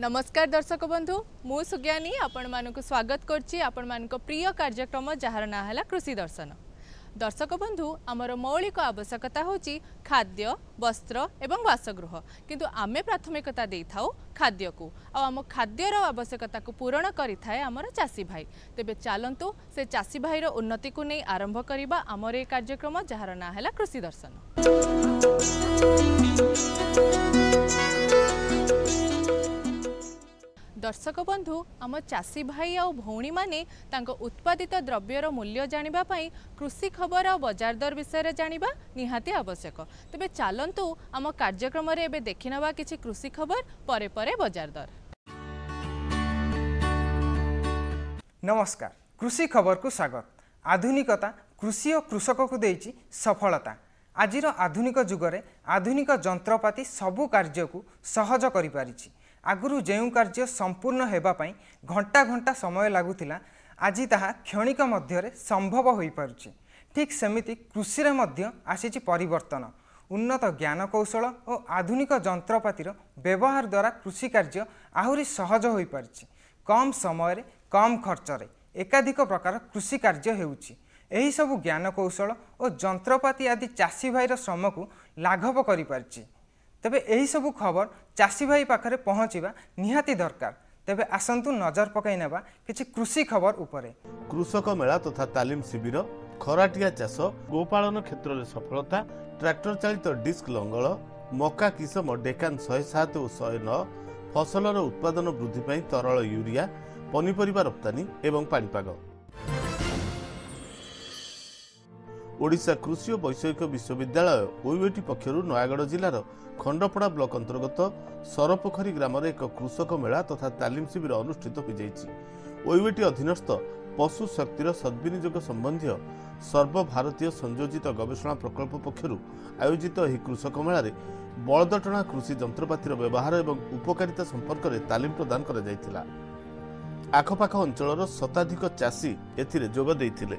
नमस्कार दर्शक बंधु मु सुज्ञानी आपण मानक स्वागत करछि आपण मानक प्रिय कार्यक्रम जार ना है कृषि दर्शन। दर्शक बंधु आमर मौलिक आवश्यकता होची खाद्य वस्त्र एवं वासगृह किंतु आमे प्राथमिकता दे थाउ खाद्य को आम खाद्यर आवश्यकता को पूरण करिथाए आमर चासी भाई। तेबे चलंतु से चासी भाईर उन्नति को नहीं आरंभ करिबा आमर ए कार्यक्रम जार ना है कृषि दर्शन। दर्शक बंधु आम चासी भाई आ भौणी माने तांको उत्पादित द्रव्यर मूल्य जानिबा पई कृषि खबर और बजार दर विषय जानिबा निहाती आवश्यक। तेबे चलंतु आम कार्यक्रम रे एबे देखिनबा किछि कृषि खबर परे परे बजार दर। नमस्कार, कृषि खबर को स्वागत। आधुनिकता कृषि और कृषक को देइछि सफलता। आजिर आधुनिक जुगरे आधुनिक जंत्रपाति सबु कार्य को सहज करि पारिछि। आगुरु जेउ कार्य संपूर्ण हेबा पई घंटा घंटा समय लागुथिला आज ताहा क्षणिक मध्यरे संभव होई पारुछि। ठीक सेमिति कृषि रे मध्य आसीछि परिवर्तन। उन्नत ज्ञान कौशल और आधुनिक जंत्रपातिर व्यवहार द्वारा कृषि कार्य आहुरी सहज होई पारिछि। कम समय रे कम खर्च रे एकाधिक प्रकार कृषि कार्य हेउछि। एही सबु ज्ञान कौशल और जंत्रपाति आदि चासी भाईर श्रम को लाघव करि पारिछि। तेबे एही सबु खबर चासी भाई पाखरे पहुँचवा निहाती दरकार। तेबे आसंतु नजर पकाई नेबा किछि कृषि खबर उपरे। कृषक मेला तथा तालीम शिविर, खराटिया चाष, गोपालन क्षेत्र में सफलता, ट्रैक्टर चालित डिस्क लंगल, मका किसम डेकान 107 और 109, फसलर उत्पादन वृद्धि पाई तरल यूरिया, पनीपरिबा रप्तानी एवं पाणीपाग। ओडिशा कृषि और वैषयिक विश्वविद्यालय ओयूएटी पक्षरु नयागढ़ जिलार खंडपड़ा ब्लॉक अंतर्गत सरपोखरी ग्राम एक कृषक मेला तथा तालीम शिविर अनुष्ठित हो जाइछि। ओयूएटी अधीनस्थ पशु शक्तिर सद्विनियोग संबंधी सर्वभारतीय संयोजित गवेषणा प्रकल्प पक्षरु आयोजित ଏହି कृषक मेला बलदटଣା कृषि जंत्रपातिर व्यवहार एवं उपकारिता संपर्क में तालीम प्रदान करा जायतिला। आखपाख अंचलर शताधिक चाषी एथिरे जोग देइथिले।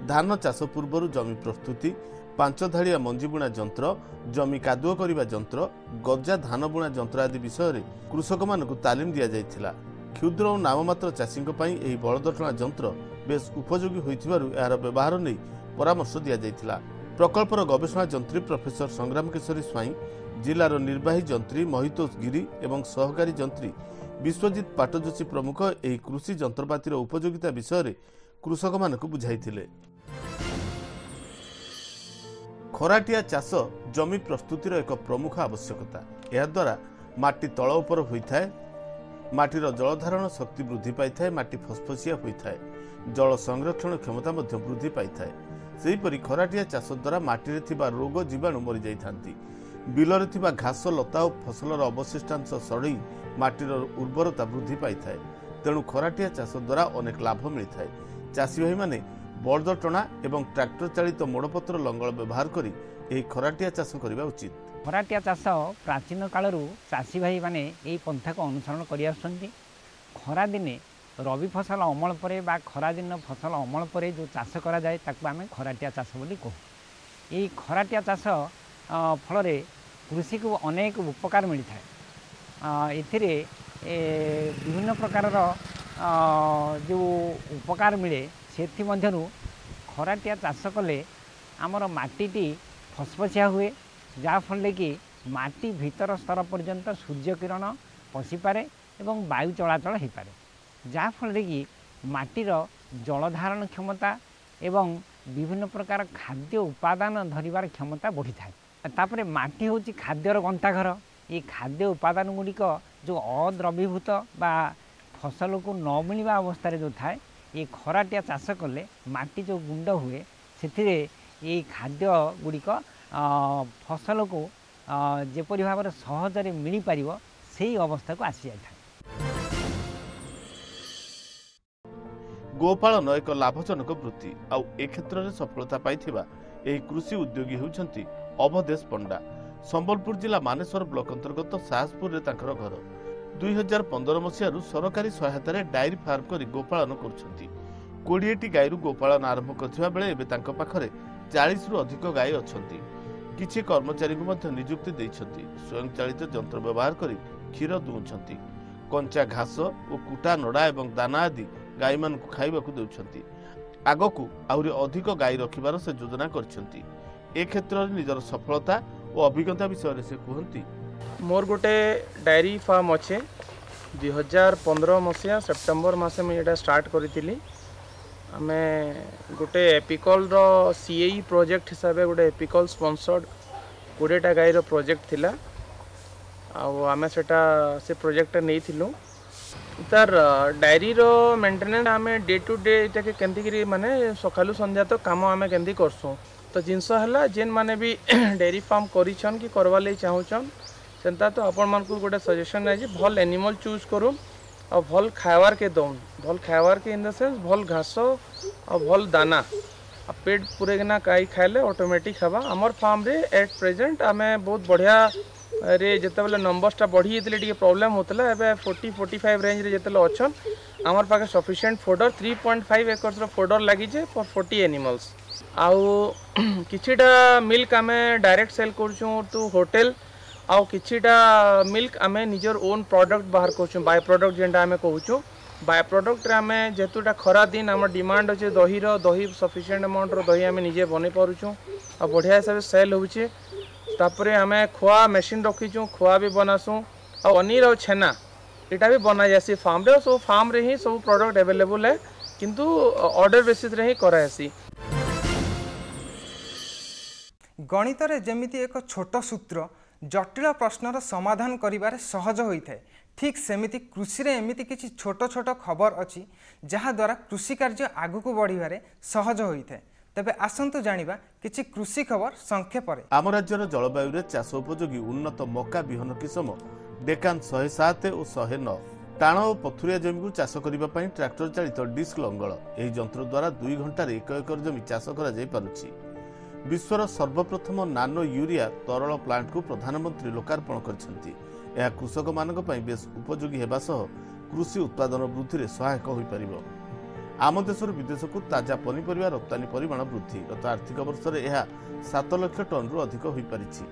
धान चाष पूर्व जमी प्रस्तुति, 5 धाड़िया मंजी बुणा जंत्र, जमी कादुओ करिबा जंत्र, गजा धान बुणा जंत्र आदि विषय में कृषक मानकु तालीम दिया जायतिला। क्षुद्र और नाममात्र चाषींक पई एही बलदटଣା जंत्र बेस उपयोगी होइथिबारु एहार व्यवहार नै परामर्श दिया जायतिला। प्रकल्पर गवेषणा जंत्री प्रोफेसर संग्राम केशरी स्वाई, जिलार निर्वाही जंत्री महितोष गिरी एवं सहकारी जंत्री विश्वजित पाटजोशी प्रमुख एही कृषि जंत्रपातिर उपयोगिता विषय में कृषक मानकु बुझाइथिले। खराटिया चाष जमी प्रस्तुतिर एक प्रमुख आवश्यकता। यह द्वारा माटी तल उपर होइथाय, माटीर जलधारण शक्ति वृद्धि पाइथाय, माटी फसफसिया होइथाय, जल संरक्षण क्षमता मध्ये वृद्धि पाइथाय। सेहीपरि खराटिया चाष द्वारा माटी थिबा रोग जीवाणु मरि जाइथांती। बिलरे थिबा घास लता और फसलर अवशिष्टांश सड़ई माटीर उर्वरता वृद्धि पाइथाय। तेणु खराटिया चाष द्वारा अनेक लाभ मिलिथाय। चाषी भाई माने बलदटଣା एवं ट्रैक्टर चालित मोड़पत्र लंगल व्यवहार करी एही खराटिया चाष करबा उचित। खराटिया चाष प्राचीन कालरू चाषी भाई माने एही पंथा को अनुसरण करि आछंती। खरा दिने रवि फसल अमल परे बा खरा दिन फसल अमल परे जो चाष करा जाए ताकू आमे खराटिया चाष बोली कहू। एही खराटिया चाष फल रे कृषि को अनेक उपकार मिलता है। एथिरे विभिन्न प्रकार जो उपकार मिले सेथि मध्यरु खराटिया चाष कले आमर माटीटी फसफसिया हुए, जहाँफल कि माटी भीतर स्तर पर्यंत सूर्य किरण पशिपारे एवं वायु चलाचल हो पारे जहाँफल कि माटीर जल धारण क्षमता एवं विभिन्न प्रकार खाद्य उपादान धरिबार क्षमता बढ़ी थाए तापर माटी हूँ खाद्यर गंताघर ये खाद्य उपादान गुड़िक जो अद्रवीभूत बा फसल को न मिलवा अवस्था जो थाए ये खराटिया चाष कले माटी जो गुंड हुए से ये खाद्य गुड़िक फसल को जेपरी भाव में सहजरे मिल पार से अवस्था को आसी जाए। गोपालन एक लाभजनक वृत्ति आउ ए क्षेत्र में सफलता पाइथिबा एही कृषि उद्योगी होउछंती अवधेश पंडा। संबलपुर जिला मानेश्वर ब्लॉक अंतर्गत साहसपुर रे तांकर घर 2015 मसीहारू सरकारी सहायतार डायरी फार्म करी गोपालन करुछंती। 20टी गायरू गोपालन आरंभ करथिबा बेले एबे तांको पाखरे 40 रु अधिक गाय अछंती। किछि कर्मचारी को मध्य नियुक्ति दैछंती। स्वयंचालित यंत्र व्यवहार करी क्षीर दुउछंती। कंचा घास और कुटा नड़ा एवं दाना आदि गाई मान को खाइबाकू देउछंती। आगकू आउरी अधिक गाई रखिबार से योजना करछंती। ए क्षेत्र में निजर सफलता और अभिज्ञता विषय से कहती। मोर गोटे डायरी फार्म अच्छे 2015 मसीहा सेप्टेम्बर मसे मुझे स्टार्ट करी। आम गोटे एपिकल सीएई प्रोजेक्ट हिसाब से गोटे एपिकल स्पॉन्सर्ड 20टा गाईर प्रोजेक्ट थिला आम से प्रोजेक्ट नहीं थिलु। तार डायरी रो मेंटेनेंस आम डे टू डे इटा के माने सकालू संध्या तो काम आम के करसुँ तो जिनस है जेन माने भी डेयरी फार्म करिछन कि करवा ले चाहूछन सेंता तो आपण मान को गोटे सजेशन है भल एनिमल चूज करूँ और भल खावार के दौन भल खावार के इन द सेंस भल घास और भल दाना पेट पूरे ना गाई खाइले ऑटोमेटिक हवा। आमर फार्म रे एट प्रेजेंट आमे बहुत बढ़िया रे जिते बेले नंबर्सटा बढ़ी जेते टिके प्रॉब्लम होतला एबे 40-45 रेंज रे जेते अछन आमर पाके सफिशिएंट फोडर 3.5 एकर्स रो फोडर लागि जे फॉर 40 एनिमल्स आउ किछिटा मिल्क आमे डायरेक्ट सेल करछू टू होटल आउ किछिटा मिल्क आमे निजर ओन प्रोडक्ट बाहर करछू बाय प्रोडक्ट जेंडा आमे कहूछु बाय प्रोडक्ट रे आमे जेतुटा खरा दिन आम डिमांड अच्छे दही सफिशिएंट अमाउंट रो दही आमे निजे बनै पारुछु आ बढ़िया हिसाब से सेल होउछे। तापरे आमे खोआ मशीन रखीचु खोआ भी बनासु आ पनीर और छेना एटा भी बना जासी फार्म रे सो फार्म रे ही सब प्रोडक्ट अवेलेबल है किंतु ऑर्डर बेसिस रे ही करासी। गणित रे जेमिति एक छोट सूत्र जटिल प्रश्नर समाधान करिबारे सहज होइथाय ठीक सेमिति कृषि रे एमिति किछि छोट छोट खबर अछि जहा द्वारा कृषि कार्य आगु को बढ़िबारे सहज होइथाय। तबे आसंतु जानिबा किछि कृषि खबर संक्षेप रे। आम राज्यर जलवायु रे चाष उपयोगी उन्नत मका बिहन किसम डेकान 107 और 109 टाण और पथुरिया जमी को चाष करबा पई ट्रैक्टर चालित डिस्क लंगल एही यंत्र द्वारा 2 घंटा रे 1 एकर जमी चाष करा जाय पारुछि। विश्वर सर्वप्रथम नानो यूरिया तरल प्लांट को प्रधानमंत्री लोकार्पण करछंती। यह कृषक मानक पई बेस उपयोगी हेबा सह कृषि उत्पादन वृद्धि रे सहायक होई परिबो। आम देशर विदेश को ताजा पनीपरिया रप्तानी परिमाण वृद्धि गत आर्थिक वर्ष रे यह 7 लाख टन रु अधिक होई परिछि।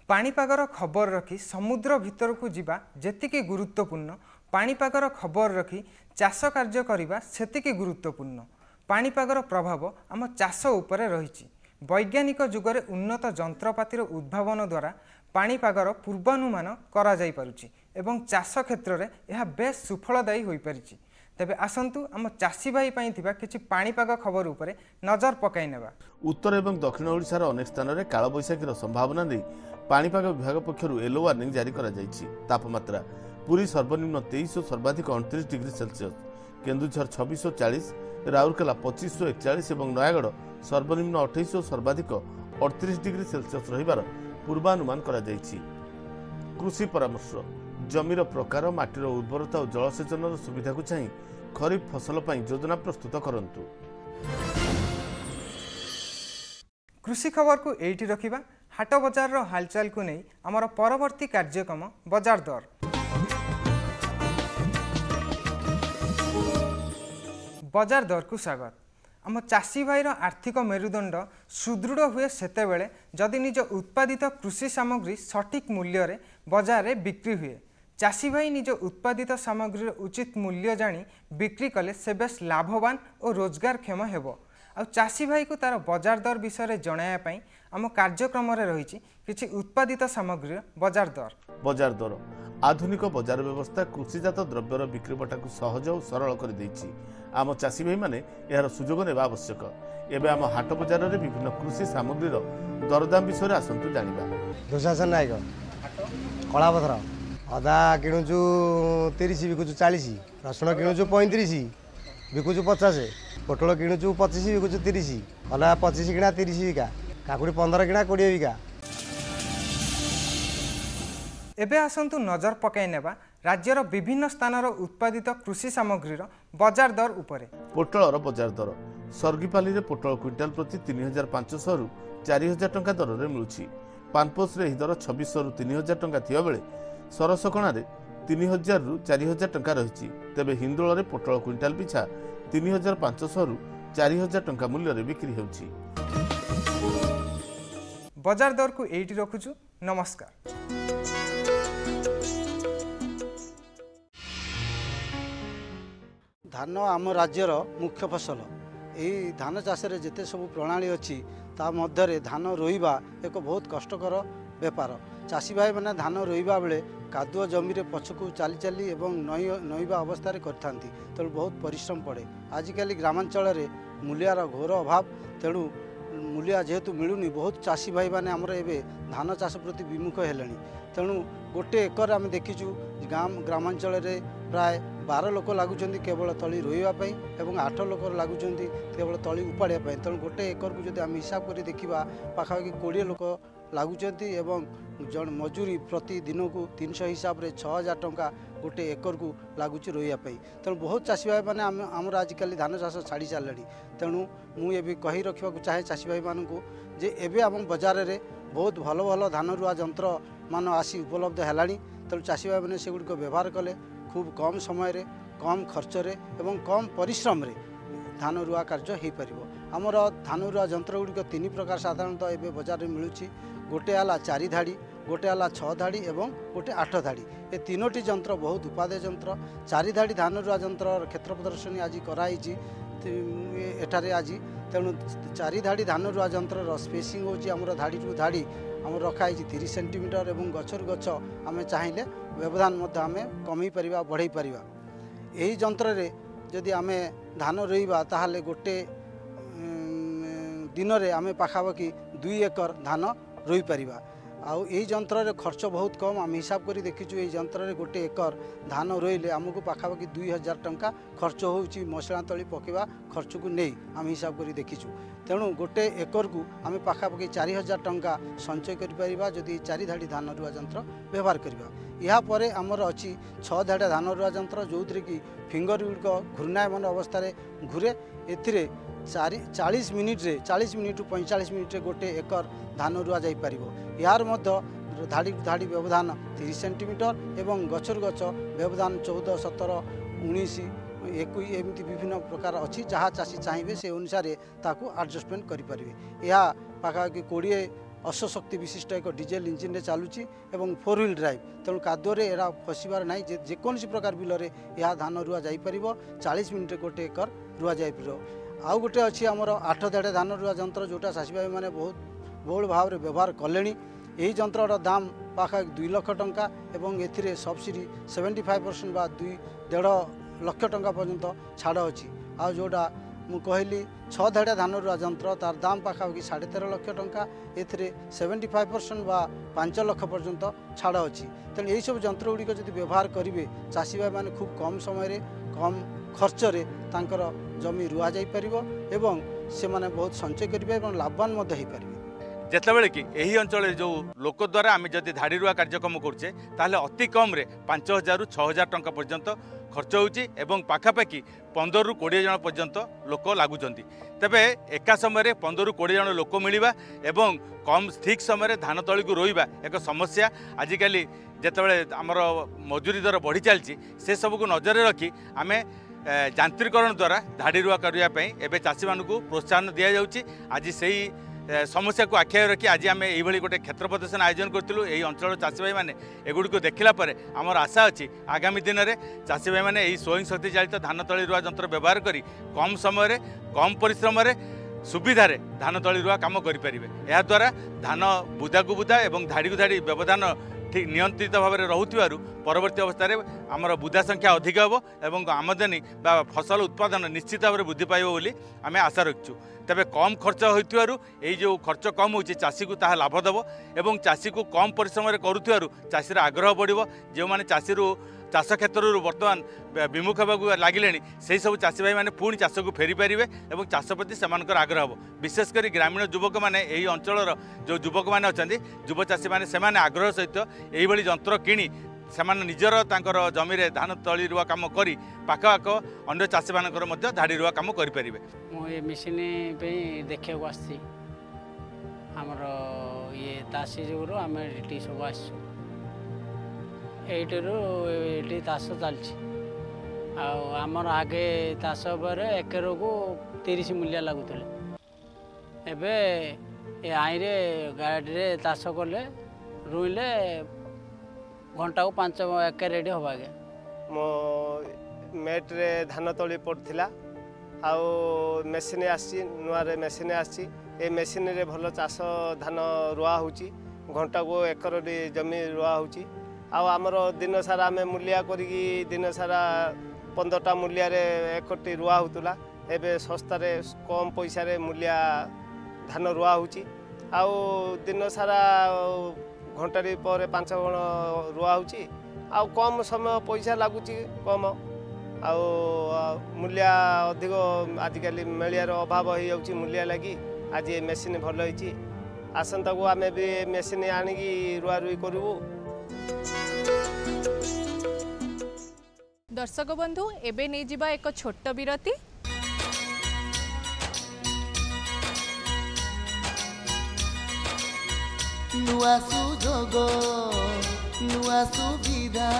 पाणीपागर खबर रखी समुद्र भितर को जीवा जेतिकी गुरुत्वपूर्ण पाणीपागर खबर रखी चाष कार्य करिबा सेतिकी गुरुत्वपूर्ण। पाणीपागर प्रभाव आम चाष उपरे रहिछि। वैज्ञानिक जुगरे उन्नत जंत्रपातिर उद्भावन द्वारा पाणीपागर पूर्वानुमान करा जाई पारुछि एवं चाष क्षेत्र में यह बेस सुफलदायी होई परिछि। तेबे आसंतु आम चाषी भाई पई थिबा किछि पाणीपाग खबर उपरे नजर पकाई नेबा। उत्तर एवं दक्षिण ओडिशार अनेक स्थान रे काल बैशाखीर संभावना नै पाणीपाग विभाग पक्षरु येलो वार्निंग जारी करा जायछि। तापमात्रा पुरी सर्वनिम्न 23 और सर्वाधिक 29 डिग्री सेल्सियस, केन्दुझर 2640, राउरकेला 2541 और नयागढ़ सर्वनिम्न 28 और सर्वाधिक 38 डिग्री सेल्सियस रहिबार पूर्वानुमान करा जायछि। कृषि परामर्श जमीर प्रकार माटीर उर्वरता और जलसेचन सुविधा को चाहि खरीफ फसल पर योजना प्रस्तुत करंतु। कृषि खबर को एठी रखिबा। हाट बजार रो हालचाल को नहीं आमर परवर्ती कार्यक्रम बजार दर। बजार दर को स्वागत। आम चाषी भाईर आर्थिक मेरुदंड सुदृढ़ हुए सेतेबेले जदि निज उत्पादित कृषि सामग्री सठिक मूल्य रे बजार रे बिक्री हुए। चाषी भाई निज उत्पादित सामग्री उचित मूल्य जानी बिक्री कले से बेस लाभवान और रोजगारक्षम हेबो। आ चाषी भाई को तार बजार दर विषय जणाया आम कार्यक्रम रही किसी उत्पादित सामग्री बजार दर आधुनिक बजार व्यवस्था कृषिजात द्रव्यर बिक्रीबटा को सहज और सरल कर देछि। आम चाषी भाई माने यार सुजोग नेबा आवश्यक। एबे आम हाट बजार रे विभिन्न कृषि सामग्री दरदाम विषय आसंतु जानिबा। दुशासन नायक कलापथर अदा किणुचु 30 बिकुचु 40, रसुण किणुचु 35 बिकुचु 50, पोटल किणुचु 25 बिकुचु 30, अला 25 किणा 30 बिका, काकुड़ी 15 किणा 20 बिका। एबे आसंतु नजर पकाई नेबा राज्यर विभिन्न स्थानर उत्पादित कृषि सामग्रीर बजार दर उपरे। पोटलर बजार दर सर्गीपाली रे पोटल क्विंटाल प्रति 3500 रु 4000 टंका दर रे मिलुछि। पानपोस रे दर 2600 रु 3000 टंका थिया बेले सरसकणा रे 3000 रु 4000 टंका रहिछि। तेबे हिंदोल रे पोटल क्विंटाल पिछा 3500 रु 4000 टंका मूल्य रे बिक्री हेउछि। बजार दर को एठी रखुछु। नमस्कार। धान आम राज्यर मुख्य फसल। यही धान चाष जिते सब प्रणाली अच्छी ता मध्य धान रोइबा एक बहुत कष्टकर बेपार। चाषी भाई मैंने धान रोइबा बेले कादुआ जमी पछकू चली चली नईबा अवस्था करथांती, तेणु बहुत परिश्रम पड़े। आजिकल ग्रामांचल मूल्यार घोर अभाव, तेणु मूल्या जेहेतु मिलूनी बहुत चाषी भाई मैंने आमर एवं धान चाष प्रति विमुख हेलेनी। तेणु गोटे एकर आम देखीचु ग्रामांचल प्राय 12 लोक लगुच केवल तली रोइवाई और 8 लोक लगुच केवल तली उपाड़िया। तेणु गोटे एकर को जब आम हिसाब कर देखा पाखापाखि 20 लोक लगुच जन मजूरी प्रति दिन को 300 हिसाब से 6000 टंका गोटे एकर को लगुच रोइवाई। तेणु बहुत चाषी भाई मैंने आमर आजिकल धान चाष छाड़ी सारे। तेणु मुझे कही रखा चाहे चाषी भाई मानू जे एवं आम बजार में बहुत भल भल धान रुआ यंत्र मान आसी उपलब्ध है। तेणु चाषी भाई मैंने सेगुड़िक व्यवहार कले खूब कम समय रे कम खर्च रे एवं कम परिश्रम रे धान रुआ कार्य हो पार। आमर धान रुआ यंत्र गुड़िक 3 प्रकार साधारणतः एवं बजार में मिलूँ। गोटे आला 4 धाड़ी, गोटे आला 6 धाड़ी एवं गोटे 8 धाड़ी। ये 3टी यंत्र बहुत उपादेय यंत्र। 4 धाड़ी धान रुआ यंत्र क्षेत्र प्रदर्शनी आज कराई एठारे आज। तेणु 4 धाड़ी धान रुआ यंत्र स्पेसिंग होमर धाड़ी टू धाड़ी आम रखाई 30 सेंटीमीटर और गचर गच आम चाहिए व्यवधान आम कमी पार बढ़ई पार। यही यंत्र रे जदि आम धान रोइबा ताहले गोटे दिन रे आम पाखापाखि 2 एकर धान रोई पारिबा। आउ यही यंत्र रे खर्च बहुत कम। आम हिसाब करी देखीचु यही यंत्र रे गोटे एकर धान रोइले आमको पाखापाखि 2000 टंका खर्च होउची मसला तली पकेवा खर्च को नहीं आम हिसाब करी देखीचु। तेणु गोटे एकर को आम पाखापाखि 4000 टंका संचय करिपारिबा जदि 4 धाड़ी धान रुआ यंत्र व्यवहार करिबा। या परे आमर अच्छी 6 धाड़ी धान रुआ यंत्र जो कि फिंगर गुड़िक घूर्णायमान अवस्था घूरे। एथिरे 40 मिनिट रे 40 मिनिट टू 45 मिनिट रे गोटे एकर धान रुआ जाई पारिबो। यार मध्य धाड़ी धाड़ी व्यवधान 30 सेंटीमीटर एवं गचर गच व्यवधान 14, 17, 19, 21 एमती विभिन्न प्रकार अच्छी। जहाँ चाषी चाहिए से अनुसार ताकू एडजस्टमेंट करें। यह पाखापाखि 20 अश्वशक्ति विशिष्ट एक डीजेल इंजिन रे चलुची एवं 4 व्हील ड्राइव। तेणु कादुरे एरा फसबार ना जेकोसी प्रकार बिलरे यह धान रुआ जाई परिबो। 40 मिनिट गोटे एकर रुआ जाई परिबो। आउ गोटे अच्छी आमर 8 धाड़ी धान रुआ यंत्र जोटा चाषी भाई मैंने बहुत बहुल भाव में व्यवहार कले। यही यंत्र दाम पाखापाखि 2 लाख टंका एवं एथिरे सब्सिडी 75% बा 2.5 लाख टंका पर्यंत छाड़ अच्छी। आ जोटा मु कहली 6 धाड़िया धान रुआ यंत्र तार दाम पाखापाखि 13.5 लाख टंका। एथिरे 75% बा 5 लाख पर्यंत छाड़ अच्छी। तेणु यही सब यंत्र गुड़िक जब व्यवहार करेंगे चाषी भाई मैंने खूब कम समय कम खर्च रे तांकर जमी रुआ जाई परिबो एवं से माने बहुत संचय करेंगे और लाभवान हो पारे। जितेबाला कि यही अंचल जो लोक द्वारा आम जदि धाड़ी रुआ कार्यक्रम करुचे ताहले अति कम रे 5000 रु 6000 टंका पर्यंत खर्च होउची एवं पाखापाखि 15 रु 20 जन पर्यंत लोक लागुचंती। तेबे एका समय 15 रु 20 जन लोक मिलिबा एवं कम ठीक समय धान तली को रोइबा एक समस्या। आजिकल जितेबाला आमर मजूरी दर बढ़ी चलती से सबको नजर रखी आम यांत्रिकरण द्वारा धाड़ी रुआ करने एवं चाषी मानू प्रोत्साहन दि जाउची। आज से समस्या को आखिया रखी आज आम यही गोटे क्षेत्र प्रदर्शन आयोजन करूँ। यही अंचल चाषी भाई मैंने एगुड़ी को देखला पर आमर आशा अच्छी आगामी दिन में चाषी भाई मैंने यही स्वयं शक्ति चालित धान तली रुआ यंत्र व्यवहार करी कम समय कम परिश्रम सुविधार धान तली रुआ कम करेंगे। याद्वारा धान बुदा को बुदा और धाड़ी को धाड़ी व्यवधान ठीक नियंत्रित भाव में रोथु परवर्ती अवस्था आमर बुदा संख्या अधिक हम और आमदनी बा फसल उत्पादन निश्चित भाव में वृद्धि पाइब बोली आम आशा रखु। तेरे कम खर्च हो जो खर्च कम हो चाषी को ताहा लाभ देव और चाषी को कम परिश्रम करुवर चाषीर आग्रह बढ़ो। जो मैंने चाषी चाष क्षेत्र बर्तमान विमुख होगा लगिले से सब चाषी भाई मैंने पुणी चाष को फेरी पारे और चाष प्रति से आग्रह हम। विशेषकर ग्रामीण युवक मैंने यही अंचल जो युवक मैंने अच्छा युव चाषी मैंने से आग्रह सहित यही यंत्र किणी से निजर जमी में धान तली रुआ कम कर पाखपाख अन्य चाषी मान धाड़ी रुआ कम करें। मुझे मेसीन देखा आमर ये तासी जो आम ये सब आईटी चाष चलती आमर आगे चाष पर एकर को 30 मूल्य लगुले एवं आईरे गाड़ी चाष कले रुईले घंटा को 5 एकर रेडी हवा आगे मो मेट्रे धान तली पड़ता आउ मेसीन आसी नुआ मेसीन आसी ए मेसीन रे भल चाष धान रुआ होची घंटा को एकर जमी रुआ होची आमर दिन सारा आम मूलिया करी दिन सारा 15टा मूलिया एकटी रुआ होतुला एबे सस्तार कम पैसा रे मूलिया धान रुआ होची आउ दिन सारा घंटारी पर 5 गण रुआ होची आउ कम समय पैसा लगुच कम आउ मूल्य अधिक आजिकल मेलियार अभाव हो जाउची मूल्य लगी आज ये मेसीन भल होईची आसंता को आमे भी मेसीन आनिकी रुआ रुई करू। दर्शक बंधु एबे नहीं जिबा एक छोट विरति। नुआ सुजोग नुआ सुविधा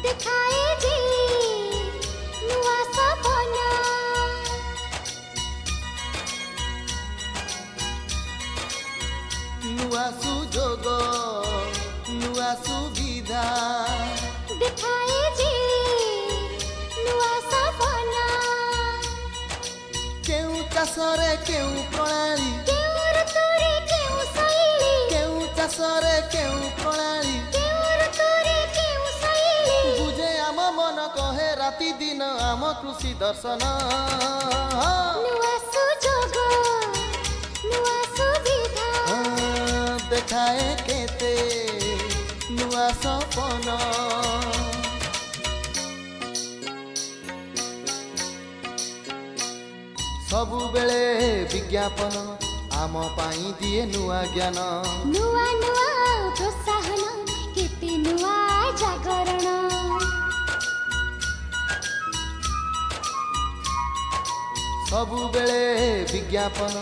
दिखाए जी नुआ सपना नुआ सुजोग नुआ सुविधा दिखाए जी नुआ सपना केउ चाषरे केउ प्रणाली केउ ऋतुरे केउ शैली केउ चाषरे केउ प्रणाली केउ ऋतुरे केउ शैली बुझे आम मन कहे राति दिन आम कृषि दर्शन नुआ सुजोग नुआ सुविधा देखाए केते नुआ सपना सबु बेले विज्ञापन आम पाई दिए नुआ ज्ञान नुआ नुआ प्रोत्साहन केते नुआ जागरण सबु बेले विज्ञापन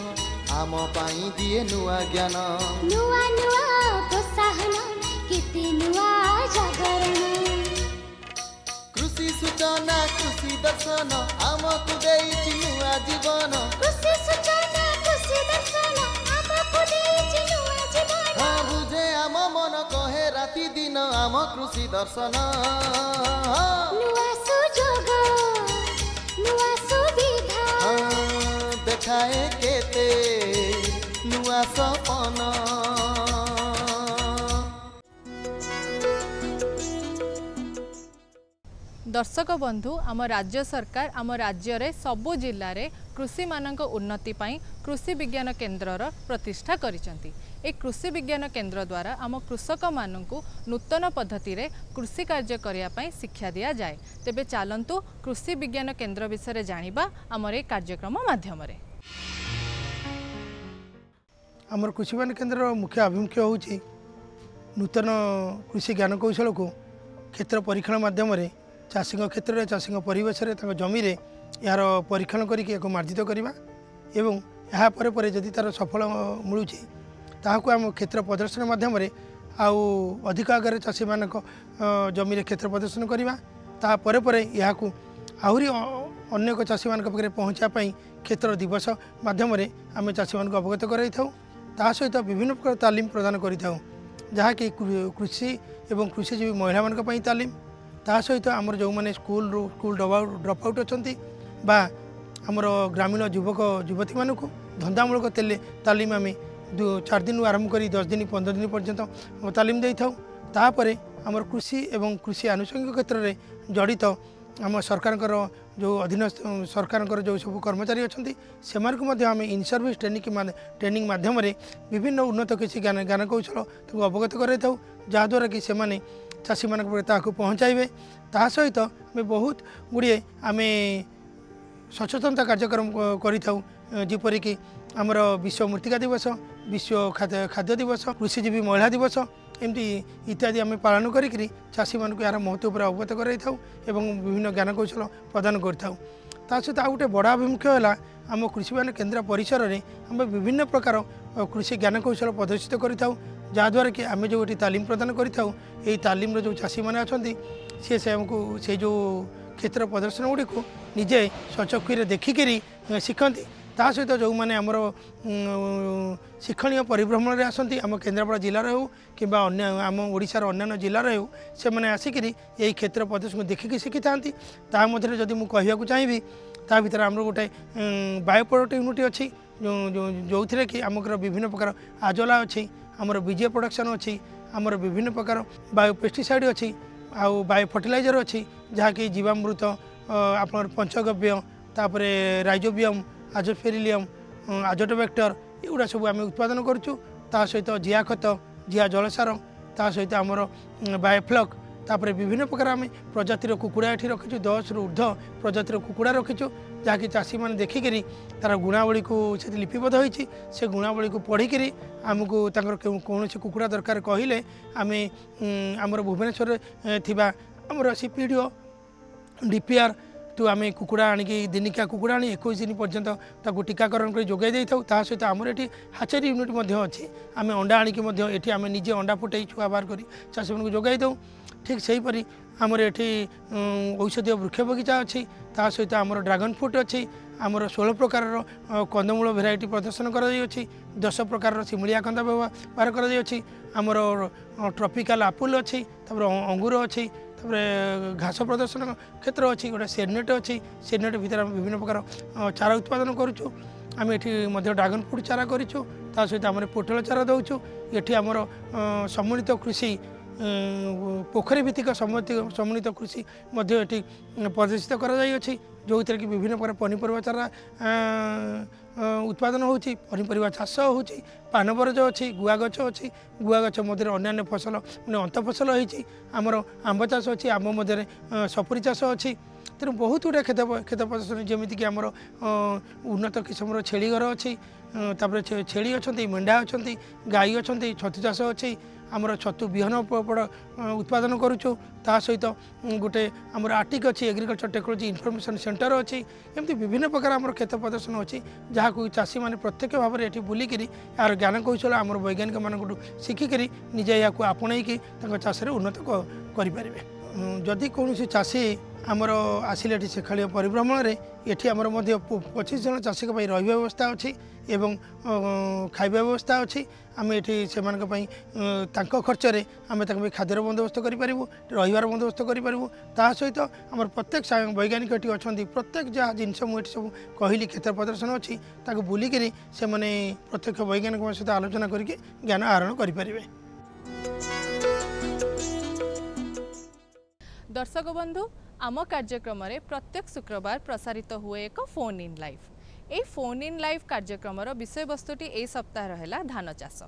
आम पाई दिए नुआ ज्ञान नुआ नुआ प्रोत्साहन केते नुआ जागरण कृषि सूचना कृषि दर्शन आमको देइछि नुआ जीवन कृषि सूचना कृषि दर्शन आमको देइछि नुआ जीवन हाँ बुझे आम मन कहे राति दिन आम कृषि दर्शन नुआ सुजोग नुआ सुविधा देखाए केते नुआ सपना। दर्शक बंधु आम राज्य सरकार आम राज्य रे सबु जिल्ला रे कृषि मानक उन्नति पाई कृषि विज्ञान केन्द्रर प्रतिष्ठा करिसंती। ए कृषि विज्ञान केन्द्र द्वारा आम कृषक मानकु नूतन पद्धति रे कृषि कार्य करिया पाई शिक्षा दिया जाए। तेबे चालंतु कृषि विज्ञान केन्द्र विषय जानिबा आमर ए कार्यक्रम माध्यम रे। आमर कृषि विज्ञान केन्द्र मुख्य आभिमुख्य होउची नूतन कृषि ज्ञान कौशल को क्षेत्र परीक्षण माध्यम रे चाषी क्षेत्र में चाषी परिवेश जमी रे यार परीक्षण करके मार्जित करवा एवं यापर जदि तार सफल मिलूँ ताकू आम क्षेत्र प्रदर्शन माध्यम आउ अधिक आगे चाषी मान जमी रे क्षेत्र प्रदर्शन करवा तापर यहाँ आहरी अनेक चाषी मान पाखे पहुँचापी क्षेत्र दिवस माध्यम आम चाषी मान अवगत कराई ता सहित विभिन्न प्रकार तालीम प्रदान करूँ जहाँकि कृषि एवं कृषिजीवी महिला मान तालीम ता सहित आमर जो मैंने स्कूल ड्रप आउट अच्छा आमर ग्रामीण युवक युवती मानक धंदामूलक तालीम आम 4 दिन आरंभ कर 10 दिन 15 दिन पर्यंत तालीम दे तापर आमर कृषि एवं कृषि आनुषंगिक क्षेत्र में जड़ित आम सरकार जो अधीन सरकार जो सब कर्मचारी अच्छा से आम इन सर्विस ट्रेनिंग माध्यम विभिन्न उन्नत कृषि ज्ञान कौशल अवगत कराई जहाद्वारा कि से चाषी मान पहुँचाइबे ता सहित आम बहुत गुड़े आम सचेतनता कार्यक्रम करपरिक आमर विश्व मृत्तिका दिवस विश्व खाद्य दिवस कृषिजीवी महिला दिवस एमती इत्यादि आम पालन करी चाषी मान यार महत्व पर अवगत कराई विभिन्न ज्ञान कौशल प्रदान करें सहित आ गए बड़ आभिमुख्य है आम कृषि विज्ञान केन्द्र परिसर में आम विभिन्न प्रकार कृषि ज्ञान कौशल प्रदर्शित करें जहाद्वारा कि आम जो ये तालीम प्रदान करें तालीम जो चाषी मैंने अच्छा से जो क्षेत्र प्रदर्शन गुड़ी को निजे सचक्षु देखिकी शिखती ता सहित जो मैंने आमर शिक्षणीय परिभ्रमण में आसती आम केन्द्रापड़ा जिलार हो कि आम ओडिशार अन्य जिलार हो से मैंने आसिक यही क्षेत्र प्रदर्शन देखिकी शिखी था मध्य जदि मुझे चाहिए ता भर आम गोटे बायो प्रोडक्ट यूनिट अच्छी जो थे कि आमर विभिन्न प्रकार आजोला अच्छी आमर विजय प्रोडक्शन अच्छी आमर विभिन्न प्रकार बायो पेस्टिसाइड अच्छी आउ बायो फर्टिलाइजर अच्छी जहाँकि जीवामृत आप पंचगव्य तापर राइजोबियम आजोस्पेरिलियम आजोटोबैक्टर एगुड़ा सब आम उत्पादन करुँ ता सहित जिया खत जिया जलसार ता सहित आमर बायोफ्लक तापर विभिन्न प्रकार आम प्रजातिर कुकुड़ा ये रखीचु 10 रु ऊर्ध्व प्रजातिर कुकुड़ा रखीचु जहाँकि चाषी मैंने देखिकी तार गुणावली को से लिपिबद्ध होती से गुणावली को पढ़ी आमको कौन कुकुड़ा दरकार कहले आम आमर भुवनेश्वर थिबा आमर सीपीडीओ डीपीआर तो आम कुकुड़ा आणिकी दिनिकिया कुकुड़ा आनी 21 दिन पर्यंत ताकू टीकाकरण कर जोगाई दे था सहित आमर ये हाचेरी यूनिट अच्छी आम अंडा आणिकी आम निजे अंडा फुटे छुआ बाहर कर चाषी मान जोगाई दऊ ठीक सेहीपरि आमर ये औषधीय वृक्ष बगीचा अच्छी ता सहित आमर ड्रागन फ्रूट अच्छी आमर 16 प्रकार कंदमूल भेराइटी प्रदर्शन कर 10 प्रकार शिमुलिया कंदा व्यवहार कर आमर ट्रॉपिकल आपुल अच्छी अंगूर अच्छी घास प्रदर्शन क्षेत्र अच्छी गोटे सेडनेट अच्छी सेडनेट भितर विभिन्न प्रकार चारा उत्पादन करुँ आम ये ड्रागन फ्रूट चारा करूँ ता सहित आम पोटल चारा दौचु ये आमर सम्मिलित कृषि पोखरी भित्तिक सम्मिलित कृषि ये प्रदर्शित कर जो कि विभिन्न प्रकार पनीपरिया चारा उत्पादन होची पनीपरिया चाष होची पान बरज अच्छी गुआ गछ अच्छी गुआ गछ मध्य अन्य फसल मैंने अंत फसल होती आमर आंब चाष अच्छी आंब मध्य सपुरी चाष अच्छी तेणु बहुत गुड़ा खेत प्रदर्शन जमीक आमर उन्नत किस्म छेली घर अच्छी छेली अच्छा मेढ़ा अच्छा गाई अच्छा छतु चाष अच्छी आमर छतु विहन उत्पादन करुँ ता सहित गोटे आमर आर्टिक अच्छी एग्रीकल्चर टेक्नोलॉजी इनफॉरमेशन सेंटर अच्छी एमती विभिन्न प्रकार आमर क्षेत्र प्रदर्शन अच्छी जहाँ चाषी मैंने प्रत्यक्ष भाव में ये बुलिक यार ज्ञान कौशल आमर वैज्ञानिक मानू शिखिक निजे या आपणईकी चाष उन्नत करें जदि कौन चाषी आमर आसिले शेखाड़ी परिभ्रमण में ये आमर 25 जन चाषी रहा व्यवस्था अच्छी एवं खाଇବା व्यवस्था अच्छी आम ये से खर्चरे आम खाद्यर बंदोबस्त करूँ रही बंदोबस्त करूँ ता सहित आम प्रत्येक वैज्ञानिक ये अच्छा प्रत्येक जहाँ जिनस मुझे सब कहली क्षेत्र प्रदर्शन अच्छी बुलिक से प्रत्यक्ष वैज्ञानिक सहित आलोचना करके ज्ञान आहरण करें। दर्शक बंधु आम कार्यक्रम प्रत्येक शुक्रवार प्रसारित हुए एक phone in live A phone in live कार्यक्रम विषय वस्तुटी ए सप्ताह रहा धान चाष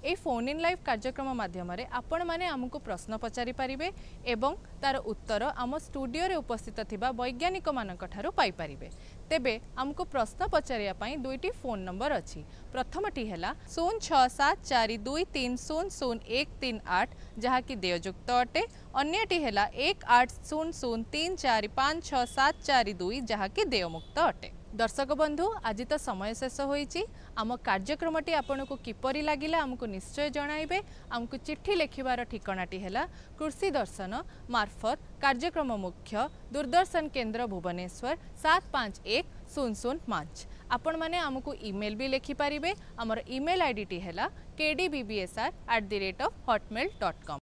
ए फोन इन लाइव कार्यक्रम माध्यम आपण माने आमको प्रश्न पचारि पारिबे एवं तार उत्तर आम स्टूडियो रे उपस्थित थिबा वैज्ञानिक मानक ठारू पाई पारिबे तेबे आमको प्रश्न पचारिया पई दुईटी फोन नंबर अछि प्रथमटी हैला 067423000138 जहा कि देययुक्त अटे अन्यटी हैला 180034566742 जहा कि देयमुक्त अटे। दर्शक बंधु आज तो समय शेष होईची आम कार्यक्रमटी आपनको किपरि लागिला आमको निश्चय जणाइबे आमको चिट्ठी लेखिबार ठिकानाटी हैला कृषि दर्शन मार्फत कार्यक्रम मुख्य दूरदर्शन केन्द्र भुवनेश्वर 751005 आपण माने आमको ईमेल भी लेखि पारिबे। हमर ईमेल आईडी टी हैला kdbbsr@hotmail.com।